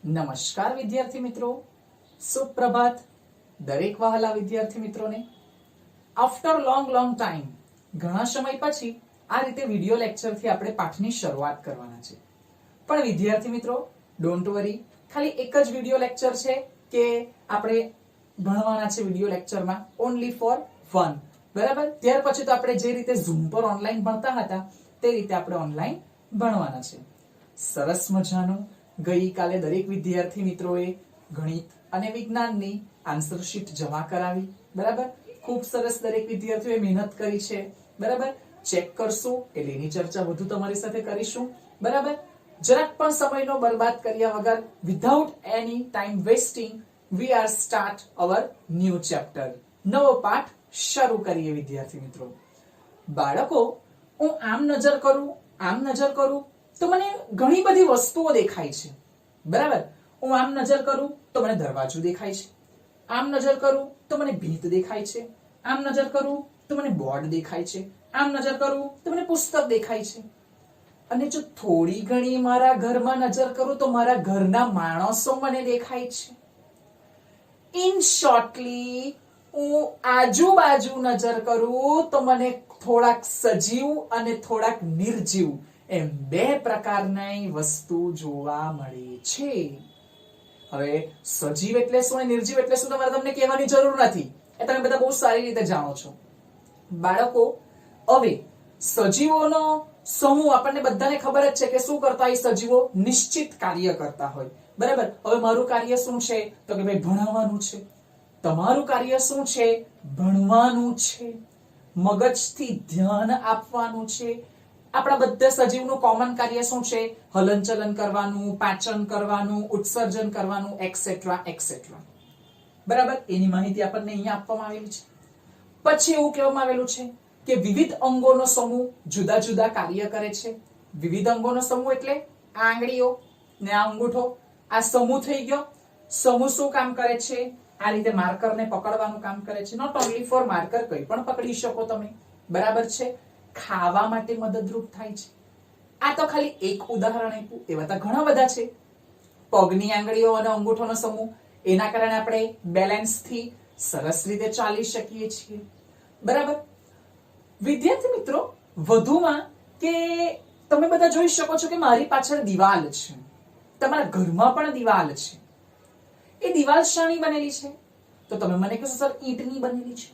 નમસ્કાર વિદ્યાર્થી મિત્રો, સુપ્રભાત દરેક વહાલા વિદ્યાર્થી મિત્રોને. આફ્ટર લોંગ ટાઈમ, ઘણા સમય પછી આ રીતે વિડિયો લેક્ચર થી આપણે પાઠની શરૂઆત કરવાના છે. પણ વિદ્યાર્થી મિત્રો, ડોન્ટ વરી, ખાલી એક જ વિડિયો લેક્ચર છે કે આપણે ભણવાના છે વિડિયો લેક્ચરમાં ઓન્લી ફોર ફન. બરાબર? ત્યાર પછી તો આપણે જે રીતે ઝૂમ પર ઓનલાઈન ભણતા હતા તે રીતે આપણે ઓનલાઈન ભણવાના છે. સરસ મજાનું ગઈકાલે દરેક વિદ્યાર્થી મિત્રોએ ગણિત અને વિજ્ઞાનની આન્સર શીટ જમા કરાવી. બરાબર? ખૂબ સરસ દરેક વિદ્યાર્થીઓએ મહેનત કરી છે. બરાબર? ચેક કરશું એટલે એની ચર્ચા વધુ તમારી સાથે કરીશું. બરાબર? જરાક પણ સમયનો બરબાદ કર્યા વગર, without any time wasting, we are start our new chapter. નવો પાઠ શરૂ કરીએ વિદ્યાર્થી મિત્રો. બાળકો, હું આમ નજર કરું તો મને ઘણી બધી વસ્તુઓ દેખાય છે. બરાબર? હું આમ નજર કરું તો મને દરવાજો દેખાય છે, આમ નજર કરું તો મને ભીંત દેખાય છે, આમ નજર કરું તો મને બોર્ડ દેખાય છે, આમ નજર કરું તો મને પુસ્તક દેખાય છે. અને જો થોડી ઘણી મારા ઘરમાં નજર કરું તો મારા ઘરના માણસો મને દેખાય છે. ઇન શોર્ટલી, હું આજુબાજુ નજર કરું તો મને થોડાક સજીવ અને થોડાક નિર્જીવ એમ બે પ્રકારની વસ્તુ જોવા મળે છે. હવે સજીવ એટલે શું અને નિર્જીવ એટલે શું તમારે તમને કહેવાની જરૂર નથી, એ તમે બધા બહુ સારી રીતે જાણો છો. બાળકો, હવે સજીવોનો સમૂહ આપણને બધાને ખબર જ છે કે શું કરતા હોય સજીવો? નિશ્ચિત કાર્ય કરતા હોય. બરાબર? હવે મારું કાર્ય શું છે? તો કે ભાઈ ભણાવવાનું છે. તમારું કાર્ય શું છે? ભણવાનું છે. મગજથી ધ્યાન આપવાનું છે. આપણા બધા સજીવનું કોમન કાર્ય શું છે? હલનચલન કરવાનું, પાચન કરવાનું, ઉત્સર્જન કરવાનું, એક્સેટ્રા એક્સેટ્રા. બરાબર? એની માહિતી આપણને અહીંયા આપવામાં આવેલી છે. પછી એવું કહેવામાં આવેલું છે કે વિવિધ અંગોનો સમૂહ જુદા જુદા કાર્ય કરે છે. વિવિધ અંગોનો સમૂહ એટલે આંગળીઓ ને આ અંગૂઠો, આ સમૂહ થઈ ગયો. સમૂહ શું કામ કરે છે? આ રીતે માર્કરને પકડવાનું કામ કરે છે. નોટ ઓન્લી ફોર માર્કર, કંઈ પણ પકડી શકો તમે. બરાબર છે? ખાવા માટે મદદરૂપ થાય છે. આ તો ખાલી એક ઉદાહરણ આપ્યું, એવા તો ઘણા બધા છે. પગની આંગળીઓ અને અંગૂઠોનો સમૂહ, એના કારણે આપણે બેલેન્સથી સરસ રીતે ચાલી શકીએ છીએ. બરાબર? વિદ્યાર્થી મિત્રો, વધુમાં કે તમે બધા જોઈ શકો છો કે મારી પાછળ દિવાલ છે, તમારા ઘરમાં પણ દિવાલ છે. એ દિવાલ શાની બનેલી છે? તો તમે મને કહેશો સર ઈંટની બનેલી છે.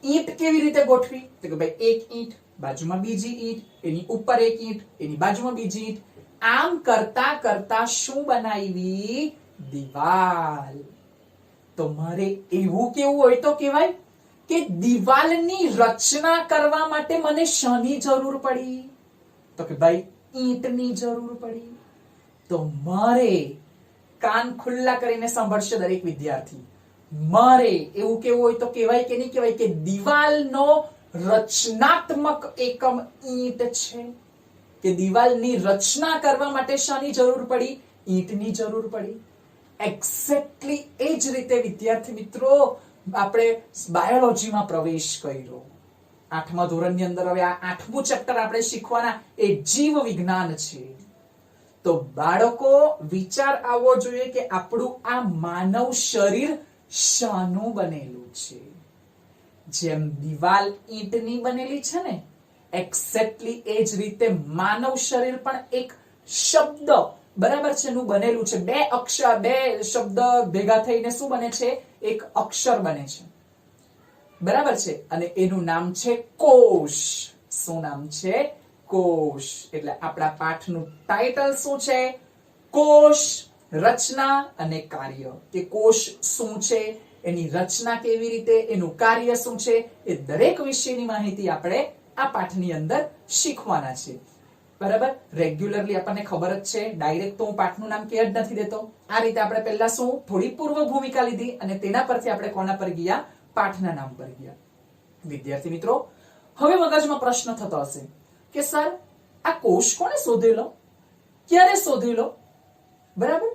ઈંટ કેવી રીતે ગોઠવી? તો કે ભાઈ એક ઈંટ, બાજુમાં બીજી ઈંટ, એની ઉપર એક ઈંટ, એની બાજુમાં બીજી ઈંટ. આમ કરતા કરતા શું બનાવી? દિવાલ. તો મારે એવું કેવું હોય તો કહેવાય કે દિવાલની રચના કરવા માટે મને શાની જરૂર પડી? તો કે ભાઈ ઈંટની જરૂર પડી. તો મારે, કાન ખુલ્લા કરીને સાંભળશે દરેક વિદ્યાર્થી, મારે એવું કેવું હોય તો કહેવાય કે નહીં કહેવાય કે દિવાલનો રચનાત્મક એકમ ઈંટ છે. કે દિવાલની રચના કરવા માટે શાની જરૂર પડી? ઈંટની જરૂર પડી. એક્ઝેક્ટલી એ જ રીતે વિદ્યાર્થી મિત્રો, આપણે બાયોલોજીમાં પ્રવેશ કર્યો. 8મા ધોરણની અંદર હવે આ 8મું ચેપ્ટર આપણે શીખવાના એ જીવ વિજ્ઞાન છે. તો બાળકો, વિચાર આવવો જોઈએ કે આપણું આ માનવ શરીર શાનું બનેલું છે? જેમ દિવાલ ઈંટની બનેલી છે ને, એક્ઝેક્ટલી એ જ રીતે માનવ શરીર પણ એક શબ્દ, બરાબર છે, નું બનેલું છે. બે શબ્દ ભેગા થઈને શું બને છે? એક અક્ષર બને છે. બરાબર છે? અને એનું નામ છે કોષ. શું નામ છે? કોષ. એટલે આપણા પાઠનું ટાઇટલ શું છે? કોષ, રચના અને કાર્ય. કે કોષ શું છે, એની રચના કેવી રીતે, એનું કાર્ય શું છે, એ દરેક વિષયની માહિતી આપણે આ પાઠની અંદર શીખવાના છે. બરાબર? રેગ્યુલરલી આપણને ખબર જ છે, ડાયરેક્ટ તો હું પાઠનું નામ કહી જ નથી દેતો. આ રીતે આપણે પહેલા શું થોડી પૂર્વ ભૂમિકા લીધી અને તેના પરથી આપણે કોના પર ગયા? પાઠના નામ પર ગયા. વિદ્યાર્થી મિત્રો, હવે મગજમાં પ્રશ્ન થતો હશે કે સર આ કોષ કોણે શોધેલો, ક્યારે શોધેલો? બરાબર?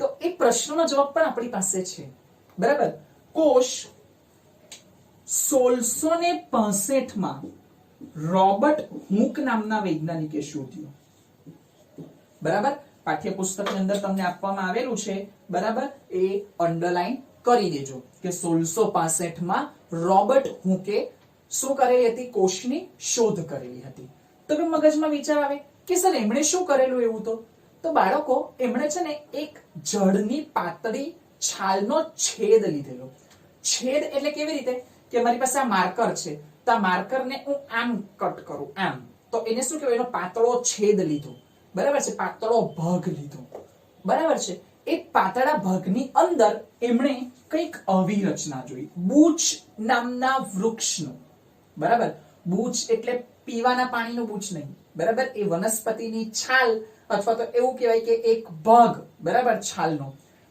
તો એ પ્રશ્નનો જવાબ પણ આપણી પાસે છે. બરાબર? કોષ 1665 રોબર્ટ હુક નામના વૈજ્ઞાનિકે શોધ્યો. બરાબર? પાઠ્યપુસ્તકની અંદર તમને આપવામાં આવેલું છે, બરાબર, એ અંડરલાઈન કરી દેજો કે 1665 માં રોબર્ટ હુકે શું કરેલી હતી? કોષની શોધ કરેલી હતી. તો કે મગજમાં વિચાર આવે કે સર એમણે શું કરેલું એવું? તો બાળકો, એમણે છે ને એક જળની પાતળી છાલનો છેદ લીધેલો. છેદ એટલે કેવી રીતે કે મારી પાસે આ માર્કર છે, તો આ માર્કરને હું આમ કટ કરું, આમ, તો એને શું કહેવાય? એનો પાતળો છેદ લીધો, બરાબર છે, પાતળો ભાગ લીધો, બરાબર છે. એ પાતળા ભાગની અંદર એમણે કંઈક આવી રચના જોઈ, બૂચ નામના વૃક્ષનું, બરાબર. બૂચ એટલે પીવાના પાણીનું બૂચ નહીં, બરાબર, એ વનસ્પતિની છાલ અથવા તો એવું કહેવાય કે એક ભાગ, બરાબર, છાલનો.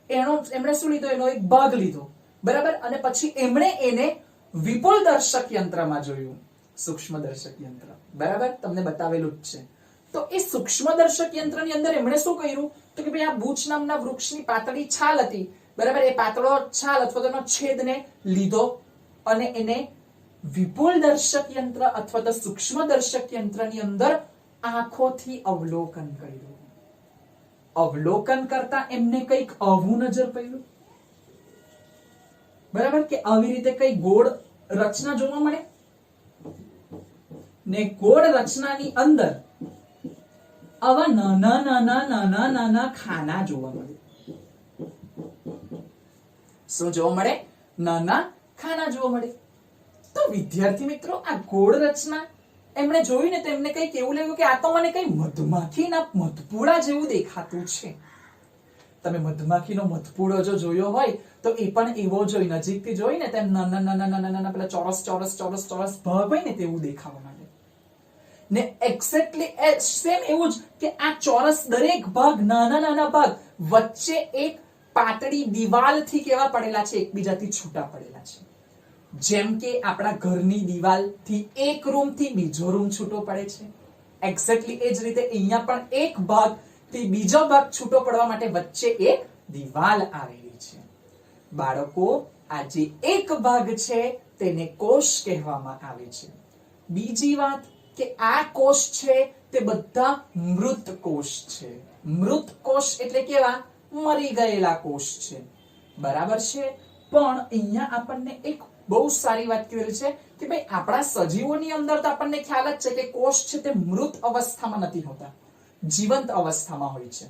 એમણે શું લીધો? એનો એક ભાગ લીધો, બરાબર, અને પછી એમણે એને વિપુલ દર્શક યંત્રમાં જોયું, સૂક્ષ્મ દર્શક યંત્ર, બરાબર, તમને બતાવેલું જ છે. તો એ સૂક્ષ્મ દર્શક યંત્રની અંદર એમણે શું કર્યું? તો કે ભાઈ આ બૂચ નામના વૃક્ષની પાતળી છાલ હતી, બરાબર, એ પાતળો છાલ અથવા તો એનો છેદને લીધો અને એને વિપુલ દર્શક યંત્ર અથવા તો સૂક્ષ્મ દર્શક યંત્રની અંદર આંખોથી અવલોકન કર્યું. અવલોકન કરતા એમને કંઈક આવું નજર પડ્યું, બરાબર, કે આવી રીતે કઈ ગોળ રચના જોવા મળે ને ગોળ રચનાની અંદર આવા નાના નાના નાના નાના ખાના જોવા મળે. શું જોવા મળે? નાના ખાના જોવા મળે. તો વિદ્યાર્થી મિત્રો, આ ગોળ રચના એમણે જોઈ ને તો એમને કઈક એવું લાગ્યું કે આ તો મને કઈ મધમાખીના મધપૂડા જેવું દેખાતું છે. તમે મધમાખીનો મધપૂડો જો જોયો હોય તો એ પણ એવો જોઈ, નજીકથી જોઈ ને તેમ નાના નાના નાના નાના પેલા ચોરસ ચોરસ ચોરસ ચોરસ ભાગ હોય ને તેવું દેખાવા માંડે. ને એક્ઝેક્ટલી સેમ એવું જ કે આ ચોરસ દરેક ભાગ, નાના નાના ભાગ વચ્ચે એક પાતળી દિવાલથી કેવા પડેલા છે? એકબીજાથી છૂટા પડેલા છે. જેમ કે આપણા ઘરની દિવાલથી એક રૂમથી બીજો રૂમ છૂટો પડે છે, એક્ઝેક્ટલી એ જ રીતે અહીંયા પણ એક ભાગથી બીજો ભાગ છૂટો પડવા માટે વચ્ચે એક દિવાલ આવેલી છે. બાળકો, આ જે એક ભાગ છે તેને કોષ કહેવામાં આવે છે. બીજી વાત કે આ કોષ છે તે બધા મૃત કોષ છે. મૃત કોષ એટલે કેવા? મરી ગયેલા કોષ છે, બરાબર છે. પણ અહીંયા આપણને એક બહુ સારી વાત કહેલી છે કે ભાઈ આપણા સજીવોની અંદર તો આપણને ખ્યાલ જ છે કે કોષ છે તે મૃત અવસ્થામાં નથી હોતા, જીવંત અવસ્થામાં હોય છે,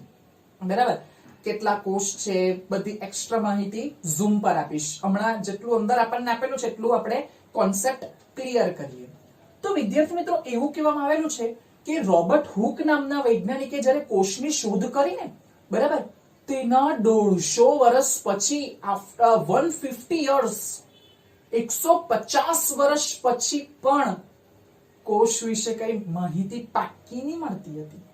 બરાબર. કેટલા કોષ છે બધી એક્સ્ટ્રા માહિતી ઝૂમ પર આપીશ. હમણાં જેટલું અંદર આપણને આપેલું છે એટલું આપણે કોન્સેપ્ટ ક્લિયર કરીએ. તો વિદ્યાર્થી મિત્રો, એવું કહેવામાં આવેલું છે કે રોબર્ટ હુક નામના વૈજ્ઞાનિકે જ્યારે કોષની શોધ કરી ને, બરાબર, તેના 150 વર્ષ પછી, આફ્ટર 150 યર્સ, 150 વર્ષ પછી પણ કોષ વિશે કઈ માહિતી પાક્કી નહીં મળતી હતી.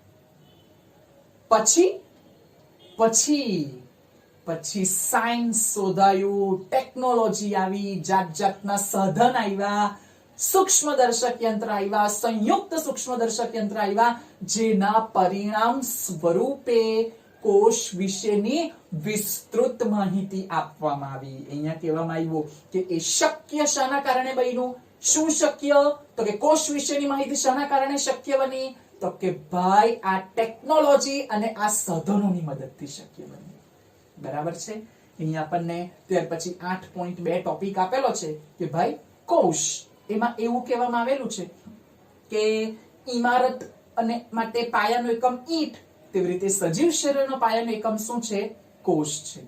પછી સાયન્સ શોધાયું, ટેકનોલોજી આવી, જાત જાતના સાધન આવ્યા, સૂક્ષ્મદર્શક યંત્ર આવ્યા, સંયુક્ત સૂક્ષ્મદર્શક યંત્ર આવ્યા, જેના પરિણામ સ્વરૂપે કોષ વિશેની વિસ્તૃત માહિતી આપવામાં આવી. અહીંયા કહેવામાં આવ્યું કે એ શક્ય શાના કારણે બન્યું? શું શક્ય? તો કે કોષ વિશેની માહિતી શાના કારણે શક્ય બની? તો કે ભાઈ આ ટેકનોલોજી અને આ સાધનોની મદદથી શક્ય બની, બરાબર છે. અહીંયા આપણને ત્યાર પછી 8.2 ટોપિક આપેલો છે કે ભાઈ કોષ, એમાં એવું કહેવામાં આવેલું છે કે ઇમારત અને માટે પાયાનો એકમ ઈંટ, તેવી રીતે સજીવ શરીરનો પાયાનો એકમ શું છે? કોષ છે.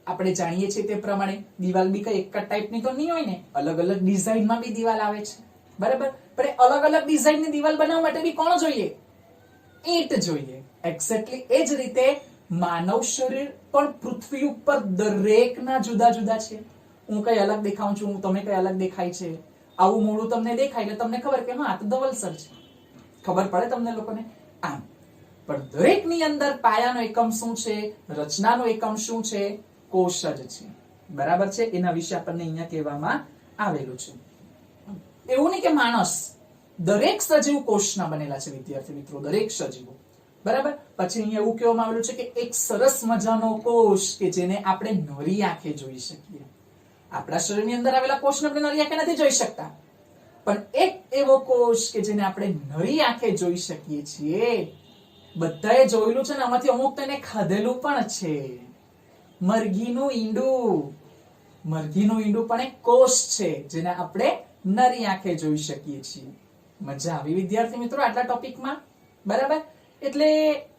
આપણે જાણીએ છીએ તે પ્રમાણે દિવાલ બી કઈ એક જ ટાઈપની તો નહીં હોય ને, અલગ અલગ ડિઝાઇનમાં બી દિવાલ આવે છે, બરાબર. પણ અલગ અલગ ડિઝાઇનની દિવાલ બનાવવા માટે બી કોણ જોઈએ? ઈંટ જોઈએ. એક્ઝેક્ટલી એ જ રીતે માનવ શરીર પણ પૃથ્વી ઉપર દરેકના જુદા જુદા છે. હું કઈ અલગ દેખાઉં છું, તમે કઈ અલગ દેખાય છે. આવું મોડું તમને દેખાય એટલે તમને ખબર કે હા આ તો ધવલસર છે, ખબર પડે તમને લોકોને. આમ પણ દરેકની અંદર પાયાનો એકમ શું છે? રચનાનો એકમ શું છે? કોષ જ છે, બરાબર છે. એના વિશે આપણને અહીંયા કહેવામાં આવેલું છે. એવું નહીં કે માણસ, દરેક સજીવ કોષના બનેલા છે વિદ્યાર્થી મિત્રો, દરેક સજીવો, બરાબર. પછી અહીંયા એવું કહેવામાં આવેલું છે કે એક સરસ મજાનો કોષ કે જેને આપણે નરી આંખે જોઈ શકીએ. આપણા શરીરની અંદર આવેલા કોષને આપણે નરી આંખે નથી જોઈ શકતા, પણ એક એવો કોષ કે જેને આપણે નરી આંખે જોઈ શકીએ છીએ બધાએ જોયેલું છે ને, આમાંથી અમુક તેને ખાધેલું પણ છે. મરઘીનું ઈંડું. મરઘીનું ઈંડું પણ એક કોષ છે, જેને આપણે નરી આંખે જોઈ શકીએ છીએ. મજા આવી વિદ્યાર્થી મિત્રો આટલા ટોપિકમાં? બરાબર. એટલે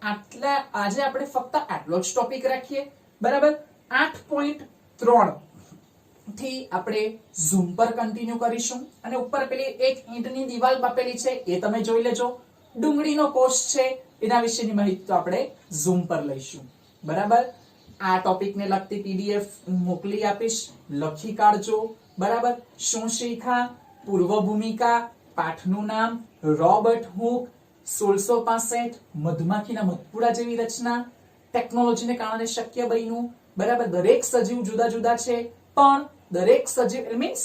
આટલા આજે આપણે ફક્ત આટલો જ ટોપિક રાખીએ. બરાબર. 8.3 થી આપણે ઝૂમ પર કન્ટિન્યુ કરીશું, અને ઉપર પેલી એક ઈંટની દિવાલ આપેલી છે એ તમે જોઈ લેજો. ડુંગળીનો કોષ છે એના વિશેની માહિતી તો આપણે ઝૂમ પર લઈશું. બરાબર. આ ટોપિકને લગતી પીડીએફ મોકલી આપીશ, લખી કાઢજો. બરાબર. શું શીખ્યા? પૂર્વ ભૂમિકા, પાઠનું નામ, રોબર્ટ હુક, 1665, મધમાખીના મધપુડા જેવી રચના, ટેકનોલોજીને કારણે શક્ય બન્યું. બરાબર. દરેક સજીવ જુદા જુદા છે, પણ દરેક સજીવ મીન્સ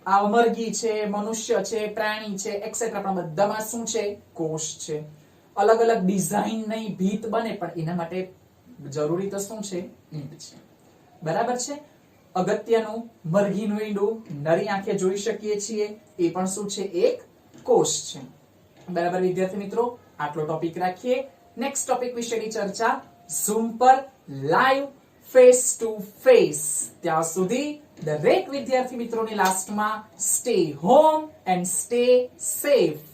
આ મરઘી છે, મનુષ્ય છે, પ્રાણી છે એક્સેટ્રા, પણ બધામાં શું છે? કોષ છે. અલગ અલગ ડિઝાઇન નહીં ભીત બને, પણ એના માટે જરૂરી તો શું છે? ઈંટ છે. બરાબર છે. અગત્યનું, મરઘીનું ઈંડું નરી આંખે જોઈ શકીએ છીએ, એ પણ શું છે? એક કોષ છે. બરાબર વિદ્યાર્થી મિત્રો, આટલો ટોપિક રાખીએ. નેક્સ્ટ ટોપિક વિશેની ચર્ચા ઝૂમ પર લાઈવ ફેસ ટુ ફેસ. ત્યાં સુધી દરેક વિદ્યાર્થી મિત્રોની લાસ્ટમાં stay home and stay safe.